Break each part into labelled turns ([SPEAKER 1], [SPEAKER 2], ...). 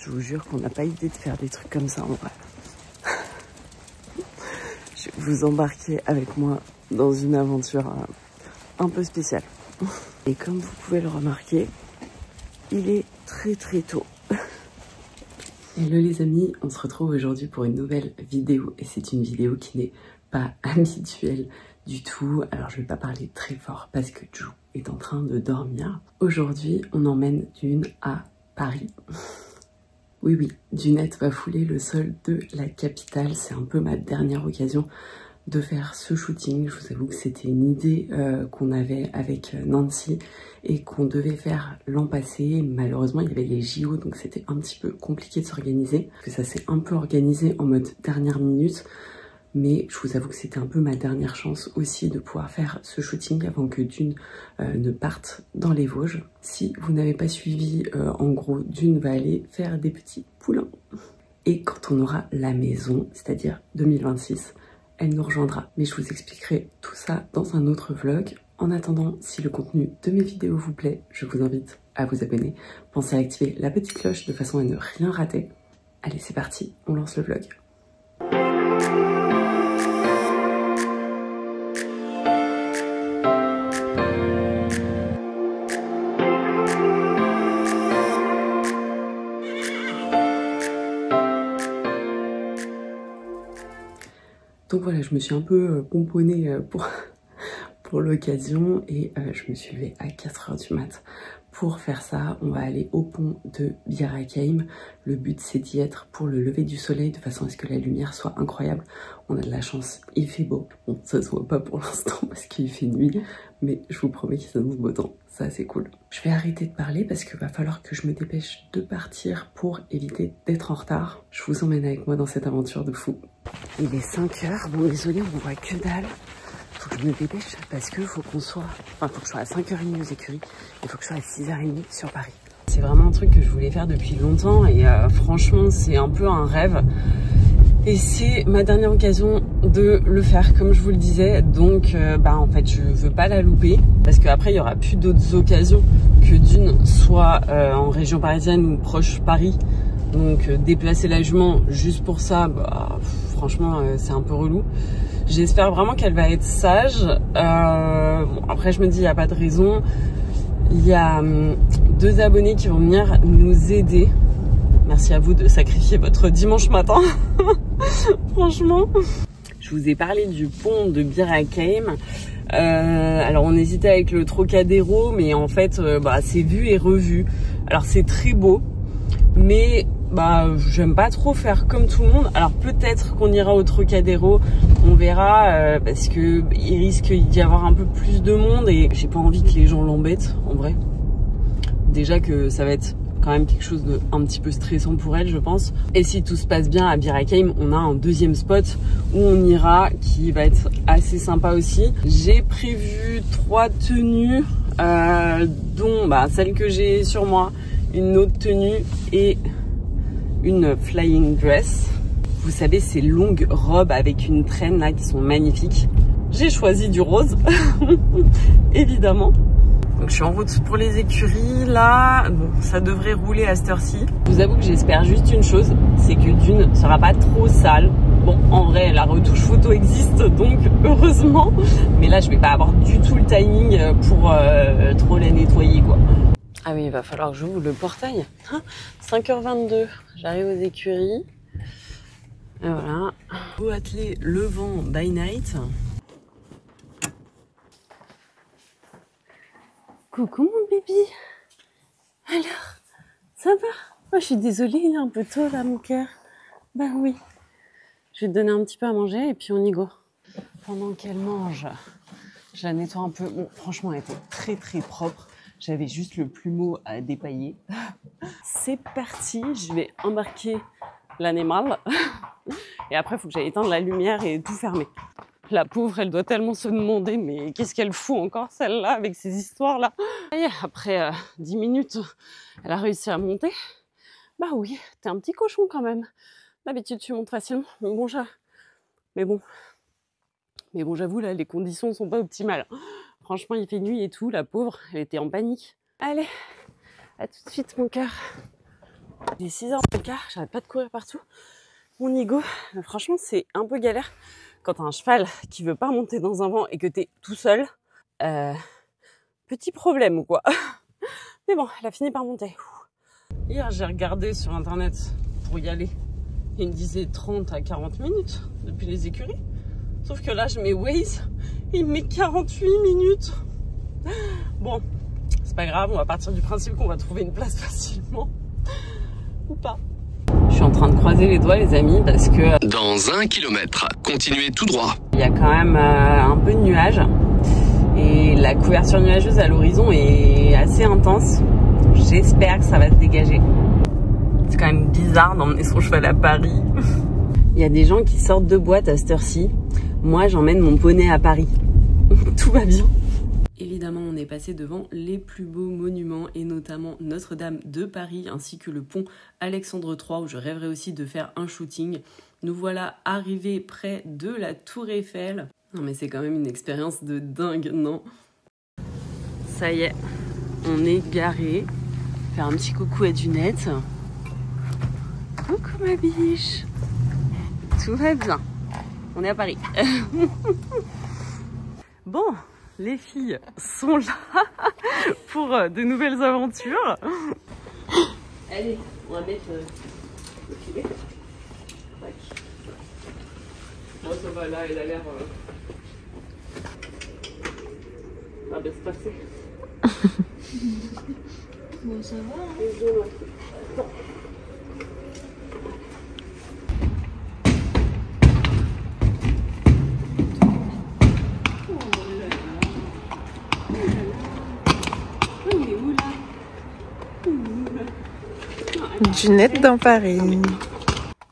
[SPEAKER 1] Je vous jure qu'on n'a pas idée de faire des trucs comme ça en vrai. Je vais vous embarquer avec moi dans une aventure un peu spéciale. Et comme vous pouvez le remarquer, il est très tôt. Hello les amis, on se retrouve aujourd'hui pour une nouvelle vidéo et c'est une vidéo qui n'est pas habituelle du tout. Alors je vais pas parler très fort parce que Ju est en train de dormir. Aujourd'hui on emmène Dune à Paris. Oui, Dunette va fouler le sol de la capitale. C'est un peu ma dernière occasion de faire ce shooting. Je vous avoue que c'était une idée qu'on avait avec Nancy et qu'on devait faire l'an passé. Malheureusement, il y avait les JO, donc c'était un petit peu compliqué de s'organiser. Que ça s'est un peu organisé en mode dernière minute. Mais je vous avoue que c'était un peu ma dernière chance aussi de pouvoir faire ce shooting avant que Dune ne parte dans les Vosges. Si vous n'avez pas suivi, en gros, Dune va aller faire des petits poulains. Et quand on aura la maison, c'est-à-dire 2026, elle nous rejoindra. Mais je vous expliquerai tout ça dans un autre vlog. En attendant, si le contenu de mes vidéos vous plaît, je vous invite à vous abonner. Pensez à activer la petite cloche de façon à ne rien rater. Allez, c'est parti, on lance le vlog. Donc voilà, je me suis un peu pomponnée pour l'occasion et je me suis levée à 4 h du mat. Pour faire ça, on va aller au pont de Bir Hakeim. Le but c'est d'y être pour le lever du soleil de façon à ce que la lumière soit incroyable. On a de la chance, il fait beau. Bon, ça se voit pas pour l'instant parce qu'il fait nuit, mais je vous promets qu'il s'annonce beau temps. Ça c'est cool. Je vais arrêter de parler parce qu'il va falloir que je me dépêche de partir pour éviter d'être en retard. Je vous emmène avec moi dans cette aventure de fou. Il est 5 h, bon désolé, on voit que dalle. Faut que je me dépêche parce que faut qu'on soit... Enfin, faut que je sois à 5 h 30 aux écuries. Il faut que je sois à 6 h 30 sur Paris. C'est vraiment un truc que je voulais faire depuis longtemps et franchement, c'est un peu un rêve. Et c'est ma dernière occasion de le faire, comme je vous le disais. Donc, en fait, je veux pas la louper parce qu'après, il y aura plus d'autres occasions que Dune soit en région parisienne ou proche Paris. Donc, déplacer la jument juste pour ça, franchement, c'est un peu relou. J'espère vraiment qu'elle va être sage. Bon, après, je me dis, il n'y a pas de raison. Il y a 2 abonnés qui vont venir nous aider. Merci à vous de sacrifier votre dimanche matin. Franchement. Je vous ai parlé du pont de Bir Hakeim. Alors, on hésitait avec le Trocadéro, mais en fait, c'est vu et revu. Alors, c'est très beau, mais... j'aime pas trop faire comme tout le monde. Alors peut-être qu'on ira au Trocadéro, on verra, parce que il risque d'y avoir un peu plus de monde et j'ai pas envie que les gens l'embêtent en vrai. Déjà que ça va être quand même quelque chose de un petit peu stressant pour elle, je pense. Et si tout se passe bien à Bir Hakeim, on a un deuxième spot où on ira qui va être assez sympa aussi. J'ai prévu 3 tenues, dont celle que j'ai sur moi, une autre tenue et une flying dress. Vous savez, ces longues robes avec une traîne là qui sont magnifiques. J'ai choisi du rose, évidemment. Donc je suis en route pour les écuries là. Bon, ça devrait rouler à cette heure-ci. Je vous avoue que j'espère juste une chose, c'est que Dune sera pas trop sale. Bon, en vrai, la retouche photo existe, donc heureusement. Mais là, je vais pas avoir du tout le timing pour trop la nettoyer, quoi. Ah oui, il va falloir que j'ouvre le portail. 5 h 22, j'arrive aux écuries. Et voilà. Beau attelé le vent by night. Coucou mon bébé. Alors, ça va? Oh, je suis désolée, il est un peu tôt là, mon cœur. Bah oui. Je vais te donner un petit peu à manger et puis on y go. Pendant qu'elle mange, je la nettoie un peu. Bon, franchement, elle était très propre. J'avais juste le plumeau à dépailler. C'est parti, je vais embarquer l'animal. Et après, il faut que j'aille éteindre la lumière et tout fermer. La pauvre, elle doit tellement se demander, mais qu'est-ce qu'elle fout encore celle-là avec ces histoires-là? Et après 10 minutes, elle a réussi à monter. Bah oui, t'es un petit cochon quand même. D'habitude, tu montes facilement. Mais bon, j'avoue, là, les conditions sont pas optimales. Franchement, il fait nuit et tout, la pauvre, elle était en panique. Allez, à tout de suite, mon cœur. Il est 6h moins le quart, j'arrête pas de courir partout. Mon ego, franchement, c'est un peu galère quand t'as un cheval qui veut pas monter dans un vent et que t'es tout seul. Petit problème, quoi. Mais bon, elle a fini par monter. Hier, j'ai regardé sur internet pour y aller. Il me disait 30 à 40 minutes depuis les écuries. Sauf que là, je mets Waze et il me met 48 minutes. Bon, c'est pas grave, on va partir du principe qu'on va trouver une place facilement. Ou pas. Je suis en train de croiser les doigts, les amis, parce que...
[SPEAKER 2] Dans 1 kilomètre, continuez tout droit.
[SPEAKER 1] Il y a quand même un peu de nuages. Et la couverture nuageuse à l'horizon est assez intense. J'espère que ça va se dégager. C'est quand même bizarre d'emmener son cheval à Paris. Il y a des gens qui sortent de boîte à cette heure-ci. Moi, j'emmène mon poney à Paris. Tout va bien. Évidemment, on est passé devant les plus beaux monuments et notamment Notre-Dame de Paris ainsi que le pont Alexandre III où je rêverais aussi de faire un shooting. Nous voilà arrivés près de la Tour Eiffel. Non mais c'est quand même une expérience de dingue, non? Ça y est, on est garé. Faire un petit coucou à Dunette. Coucou ma biche. Tout va bien. On est à Paris. Bon, les filles sont là pour de nouvelles aventures. Allez, on va mettre le filet. Bon, ça va, là, elle a l'air... Ah ben, c'est passé.
[SPEAKER 3] Bon, ça va.
[SPEAKER 1] Attends.
[SPEAKER 3] Dunette dans Paris.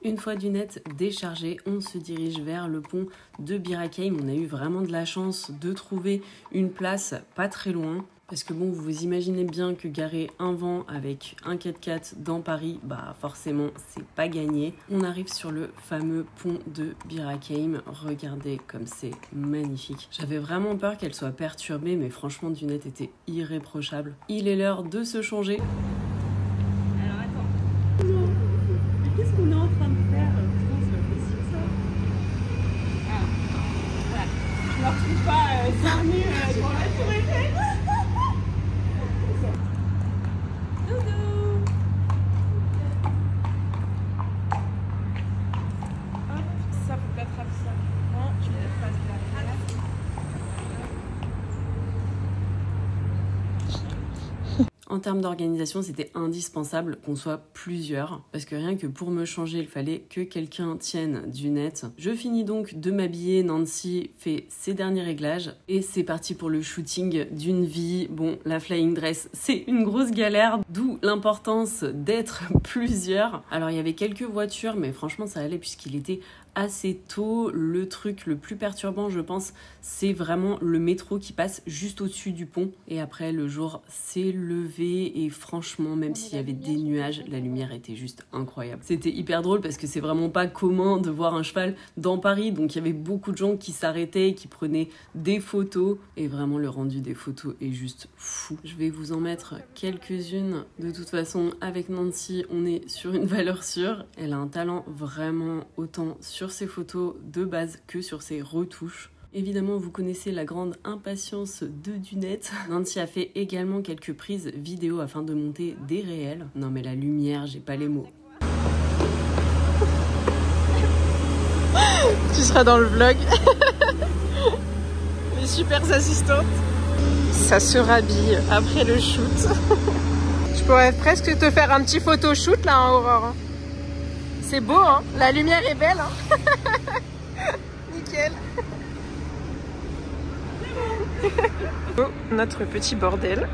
[SPEAKER 1] Une fois Dunette déchargée, on se dirige vers le pont de Bir Hakeim. On a eu vraiment de la chance de trouver une place pas très loin. Parce que bon, vous imaginez bien que garer un vent avec un 4x4 dans Paris, bah forcément, c'est pas gagné. On arrive sur le fameux pont de Bir Hakeim. Regardez comme c'est magnifique. J'avais vraiment peur qu'elle soit perturbée, mais franchement, Dunette était irréprochable. Il est l'heure de se changer. Alors attends. Qu'est-ce qu'on est en train de faire? Putain, c'est pas possible ça. Ah, voilà. Je me retrouve pas 5 minutes devant la Tour Eiffel. Doudou. Hop, ça faut que t'attrapes ça. Non, tu les passes là. En termes d'organisation, c'était indispensable qu'on soit plusieurs, parce que rien que pour me changer, il fallait que quelqu'un tienne Dunette. Je finis donc de m'habiller, Nancy fait ses derniers réglages, et c'est parti pour le shooting d'une vie. Bon, la flying dress, c'est une grosse galère, d'où l'importance d'être plusieurs. Alors il y avait quelques voitures, mais franchement ça allait puisqu'il était assez tôt. Le truc le plus perturbant, je pense, c'est vraiment le métro qui passe juste au-dessus du pont. Et après, le jour s'est levé et franchement, même s'il y avait des nuages, la lumière était juste incroyable. C'était hyper drôle parce que c'est vraiment pas commun de voir un cheval dans Paris. Donc il y avait beaucoup de gens qui s'arrêtaient, qui prenaient des photos. Et vraiment, le rendu des photos est juste fou. Je vais vous en mettre quelques-unes. De toute façon, avec Nancy, on est sur une valeur sûre. Elle a un talent vraiment autant sur ses photos de base que sur ses retouches. Évidemment, vous connaissez la grande impatience de Dunette. Nancy a fait également quelques prises vidéo afin de monter des réels. Non mais la lumière, j'ai pas les mots.
[SPEAKER 3] Tu seras dans le vlog. Les super assistantes. Ça se rhabille après le shoot. Je pourrais presque te faire un petit photoshoot là, hein, Aurore. C'est beau, hein? La lumière est belle, hein? Nickel. Oh, notre petit bordel.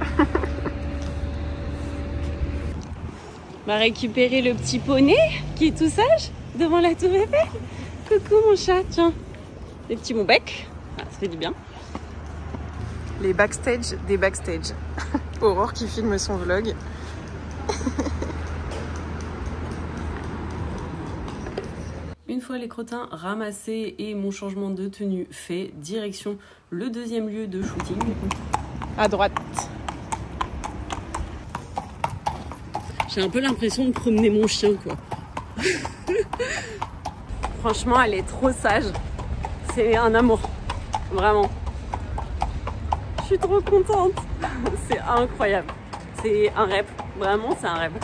[SPEAKER 1] On va récupérer le petit poney qui est tout sage devant la Tour Eiffel. Coucou mon chat, tiens. Des petits bons becs. Ah, ça fait du bien.
[SPEAKER 3] Les backstage des backstage. Aurore qui filme son vlog.
[SPEAKER 1] Une fois les crottins ramassés et mon changement de tenue fait, direction le deuxième lieu de shooting.
[SPEAKER 3] À droite.
[SPEAKER 1] J'ai un peu l'impression de promener mon chien, quoi. Franchement, elle est trop sage. C'est un amour. Vraiment. Je suis trop contente. C'est incroyable. C'est un rêve. Vraiment, c'est un rêve.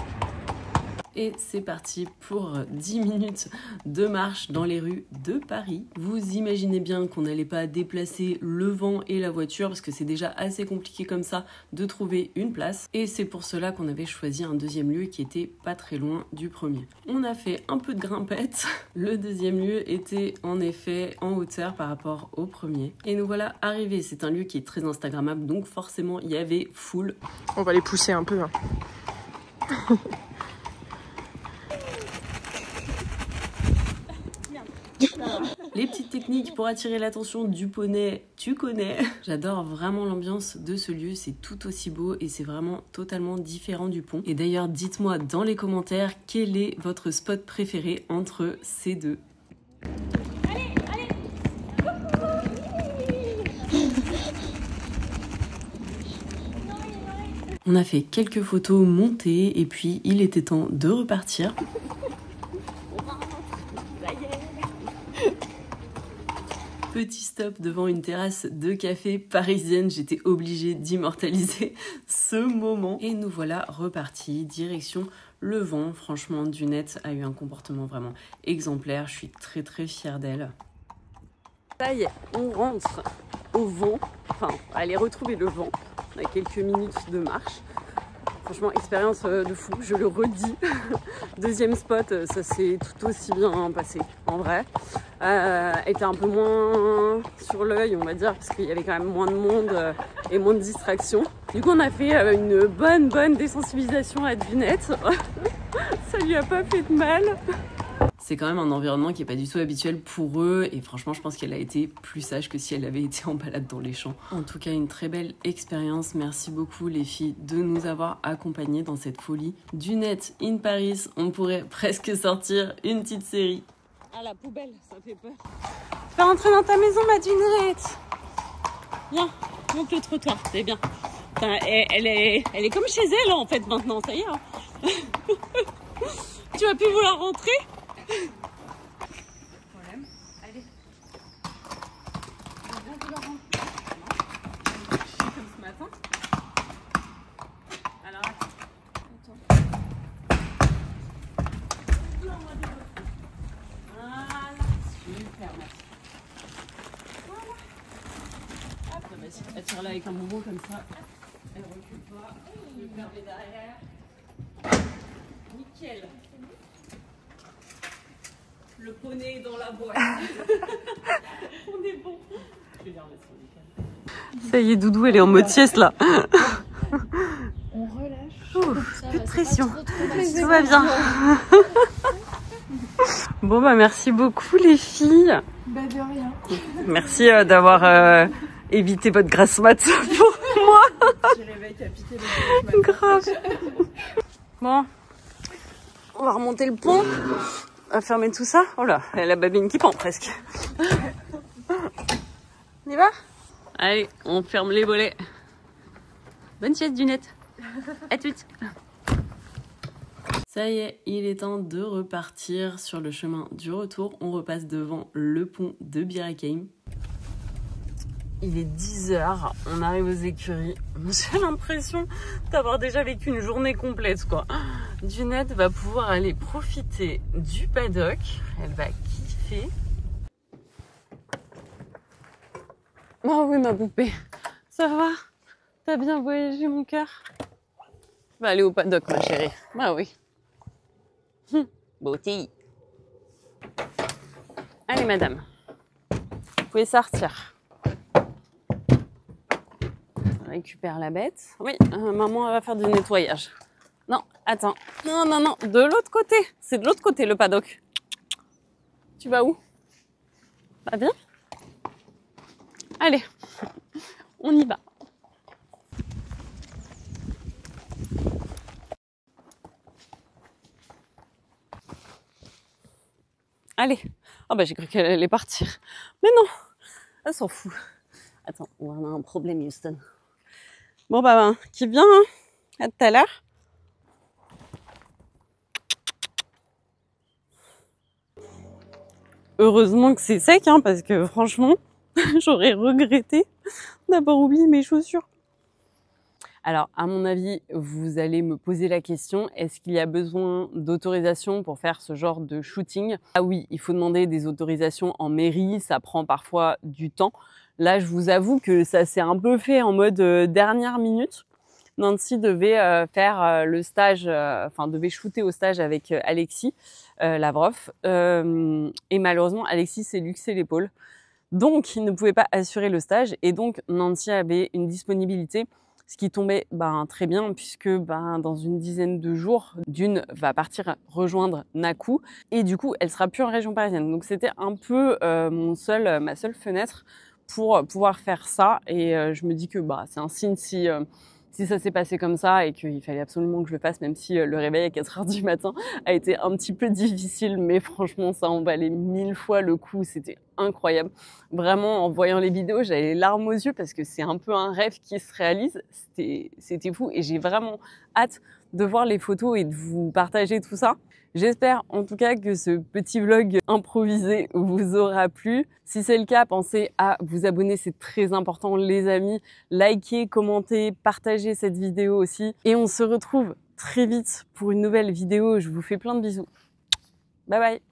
[SPEAKER 1] Et c'est parti pour 10 minutes de marche dans les rues de Paris. Vous imaginez bien qu'on n'allait pas déplacer le van et la voiture parce que c'est déjà assez compliqué comme ça de trouver une place. Et c'est pour cela qu'on avait choisi un deuxième lieu qui était pas très loin du premier. On a fait un peu de grimpette. Le deuxième lieu était en effet en hauteur par rapport au premier. Et nous voilà arrivés. C'est un lieu qui est très instagrammable, donc forcément il y avait foule.
[SPEAKER 3] On va les pousser un peu. Hein.
[SPEAKER 1] Les petites techniques pour attirer l'attention du poney, tu connais. J'adore vraiment l'ambiance de ce lieu, c'est tout aussi beau et c'est vraiment totalement différent du pont. Et d'ailleurs, dites-moi dans les commentaires quel est votre spot préféré entre ces deux.
[SPEAKER 4] Allez, allez.
[SPEAKER 1] On a fait quelques photos montées et puis il était temps de repartir. Petit stop devant une terrasse de café parisienne, j'étais obligée d'immortaliser ce moment. Et nous voilà repartis, direction le Vent. Franchement, Dunette a eu un comportement vraiment exemplaire, je suis très fière d'elle. Ça y est, on rentre au Vent, enfin, aller retrouver le Vent. On a quelques minutes de marche. Franchement, expérience de fou, je le redis. Deuxième spot, ça s'est tout aussi bien passé, en vrai. Était un peu moins sur l'œil, on va dire, parce qu'il y avait quand même moins de monde et moins de distractions. Du coup, on a fait une bonne désensibilisation à Dunette. Ça lui a pas fait de mal. C'est quand même un environnement qui n'est pas du tout habituel pour eux et franchement je pense qu'elle a été plus sage que si elle avait été en balade dans les champs. En tout cas une très belle expérience, merci beaucoup les filles de nous avoir accompagnées dans cette folie. Dunette in Paris, on pourrait presque sortir une petite série. Ah la poubelle, ça fait peur. Fais rentrer dans ta maison ma Dunette. Viens, monte le trottoir, c'est bien. Enfin, elle est comme chez elle en fait maintenant, ça y est. Hein. Tu vas plus vouloir rentrer? Problème. Allez. Viens vouloir rentrer. Je suis comme ce matin. Alors attends. Voilà. Super, merci. Voilà. Hop, vas-y, attire-la avec un bonbon comme ça. Elle recule pas. Je vais fermer derrière. Nickel. Le poney dans la boîte. On est bon. Je vais les remettre sur les. Ça y est, Doudou, elle est en mode sieste là.
[SPEAKER 4] On relâche.
[SPEAKER 1] Ouf,
[SPEAKER 4] Ça
[SPEAKER 1] plus
[SPEAKER 4] va,
[SPEAKER 1] de
[SPEAKER 4] c'est
[SPEAKER 1] pression.
[SPEAKER 4] pas trop
[SPEAKER 1] Tout va bien. Bon bah merci beaucoup les filles.
[SPEAKER 4] Bah de rien.
[SPEAKER 1] Merci d'avoir évité votre grasse mat pour moi. Grave. Bon, on va remonter le pont. On va fermer tout ça. Oh là, elle a la babine qui pend presque. On y va? Allez, on ferme les volets. Bonne sieste Dunette. À toutes. Ça y est, il est temps de repartir sur le chemin du retour. On repasse devant le pont de Bir Hakeim. Il est 10h, on arrive aux écuries. J'ai l'impression d'avoir déjà vécu une journée complète, quoi. Dunette va pouvoir aller profiter du paddock. Elle va kiffer. Oh oui, ma poupée. Ça va? T'as bien voyagé, mon cœur? Va aller au paddock, ma chérie. Bah oui. Beauté. Allez, madame. Vous pouvez sortir. On récupère la bête. Oui, maman elle va faire du nettoyage. Non, attends. Non, de l'autre côté. C'est de l'autre côté, le paddock. Tu vas où? Bah, viens. Allez, on y va. Allez. Ah bah j'ai cru qu'elle allait partir. Mais non, elle s'en fout. Attends, on a un problème, Houston. Bon bah, qui vient, hein. À tout à l'heure.
[SPEAKER 5] Heureusement que c'est sec, hein, parce que franchement, j'aurais regretté d'avoir oublié mes chaussures. Alors, à mon avis, vous allez me poser la question, est-ce qu'il y a besoin d'autorisation pour faire ce genre de shooting? Ah oui, il faut demander des autorisations en mairie, ça prend parfois du temps. Là, je vous avoue que ça s'est un peu fait en mode dernière minute. Nancy devait faire le stage, devait shooter au stage avec Alexis Lavrov. Et malheureusement, Alexis s'est luxé l'épaule. Donc, il ne pouvait pas assurer le stage. Et donc, Nancy avait une disponibilité, ce qui tombait très bien, puisque dans une dizaine de jours, Dune va partir rejoindre Nakou. Et du coup, elle sera plus en région parisienne. Donc, c'était un peu ma seule fenêtre pour pouvoir faire ça. Et je me dis que c'est un signe si ça s'est passé comme ça et qu'il fallait absolument que je le fasse, même si le réveil à 4 h du matin a été un petit peu difficile, mais franchement, ça en valait 1000 fois le coup. C'était incroyable. Vraiment, en voyant les vidéos, j'avais les larmes aux yeux parce que c'est un peu un rêve qui se réalise. C'était fou et j'ai vraiment hâte de voir les photos et de vous partager tout ça. J'espère en tout cas que ce petit vlog improvisé vous aura plu. Si c'est le cas, pensez à vous abonner, c'est très important les amis. Likez, commentez, partagez cette vidéo aussi. Et on se retrouve très vite pour une nouvelle vidéo. Je vous fais plein de bisous. Bye bye!